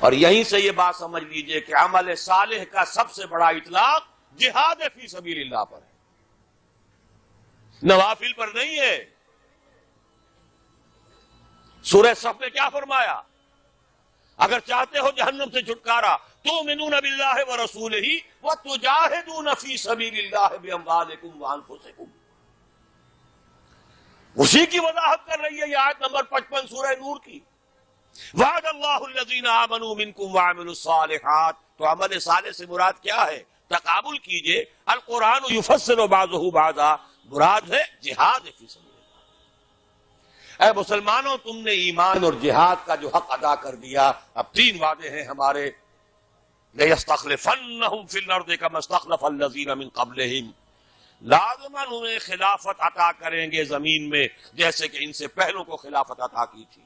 اور یہیں سے یہ بات سمجھ لیجئے کہ عمل صالح کا سب سے بڑا اطلاق جہاد فی سبیل اللہ پر ہے، نوافل پر نہیں ہے۔ سورہ صف میں کیا فرمایا؟ اگر چاہتے ہو جہنم سے چھٹکارا تؤمنون باللہ ورسولہ وتجاہدون فی سبیل اللہ باموالکم وانفسکم، اسی کی وضاحت کر رہی ہے یہ آیت نمبر 55 سورہ نور کی۔ وعد اللہ الذین آمنوا منکم وعملوا الصالحات، تو عمل صالح سے مراد کیا ہے؟ تقابل کیجئے، القرآن یفسر بعضہ بعضا، مراد ہے جہاد فی سبیل اللہ۔ اے مسلمانوں، تم نے ایمان اور جہاد کا جو حق ادا کر دیا، اب 3 وعدے ہیں ہمارے، لَيَسْتَخْلِفَنَّهُمْ فِي الْأَرْضِ كَمَا اسْتَخْلَفَ الَّذِينَ مِنْ قَبْلِهِمْ، لازماً انہیں خلافت عطا کریں گے زمین میں جیسے کہ ان سے پہلوں کو خلافت عطا کی تھی۔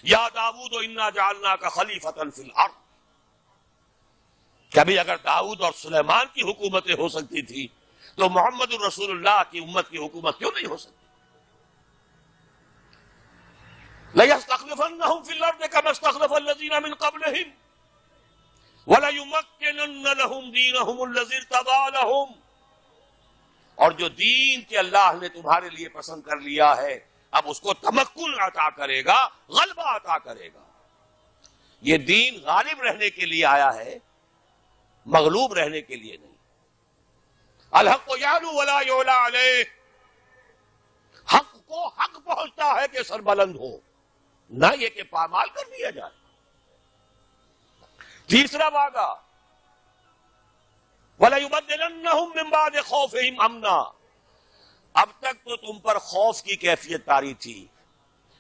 یا داؤد انا جعلناک خلیفۃ فی الارض، کبھی اگر داؤد اور سلیمان کی حکومتیں ہو سکتی تھی تو محمد الرسول اللہ کی امت کی حکومت کیوں نہیں ہو سکتی؟ لَيَسْتَخْلِفَنَّهُمْ فِي الْأَرْضِ كَمَا اسْتَخْلَفَ الَّذِينَ مِنْ قَبْلِهِمْ وَلَيُمَكِّنَنَّ لَهُمْ دِينَهُمُ الَّذِي ارْتَضَىٰ لَهُمْ، اور جو دین کے اللہ نے تمہارے لیے پسند کر لیا ہے اب اس کو تمکن عطا کرے گا، غلبہ عطا کرے گا۔ یہ دین غالب رہنے کے لیے آیا ہے، مغلوب رہنے کے لیے نہیں۔ الحق یعلو ولا یعلی علیہ، حق کو حق پہنچتا ہے کہ سر بلند ہو، نہ یہ کہ پامال کر دیا جائے۔ تیسرا وعدہ وَلَيُبَدِّلَنَّهُمْ مِنْ بَعْدِ خَوْفِهِمْ أَمْنًا، اب تک تو تم پر خوف کی کیفیت طاری تھی،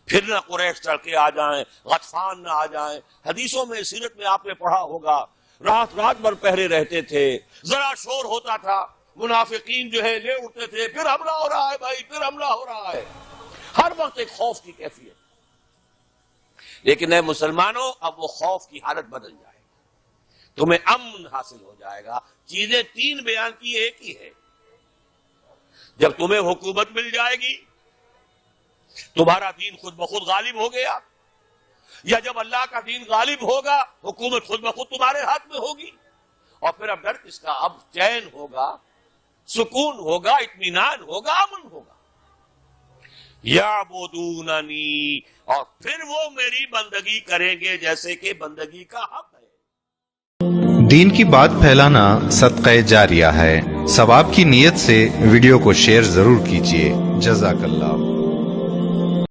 پھر نہ قریش چڑھ کے آ جائیں، غطفان نہ آ جائیں۔ حدیثوں میں، سیرت میں آپ نے پڑھا ہوگا، رات بھر پہرے رہتے تھے، ذرا شور ہوتا تھا منافقین جو ہے لے اٹھتے تھے، پھر حملہ ہو رہا ہے بھائی، پھر حملہ ہو رہا ہے، ہر وقت ایک خوف کی کیفیت۔ لیکن اے مسلمانوں، اب وہ خوف کی حالت بدل جائے، تمہیں امن حاصل ہو جائے گا۔ چیزیں 3 بیان کی، ایک ہی ہے۔ جب تمہیں حکومت مل جائے گی، تمہارا دین خود بخود غالب ہو گیا، یا جب اللہ کا دین غالب ہوگا حکومت خود بخود تمہارے ہاتھ میں ہوگی، اور پھر اب ڈر کس کا؟ اب چین ہوگا، سکون ہوگا، اطمینان ہوگا، امن ہوگا۔ یعبدوننی، اور پھر وہ میری بندگی کریں گے جیسے کہ بندگی کا حق ہے۔ دین کی بات پھیلانا صدقہ جاریہ ہے، ثواب کی نیت سے ویڈیو کو شیئر ضرور کیجیے۔ جزاک اللہ۔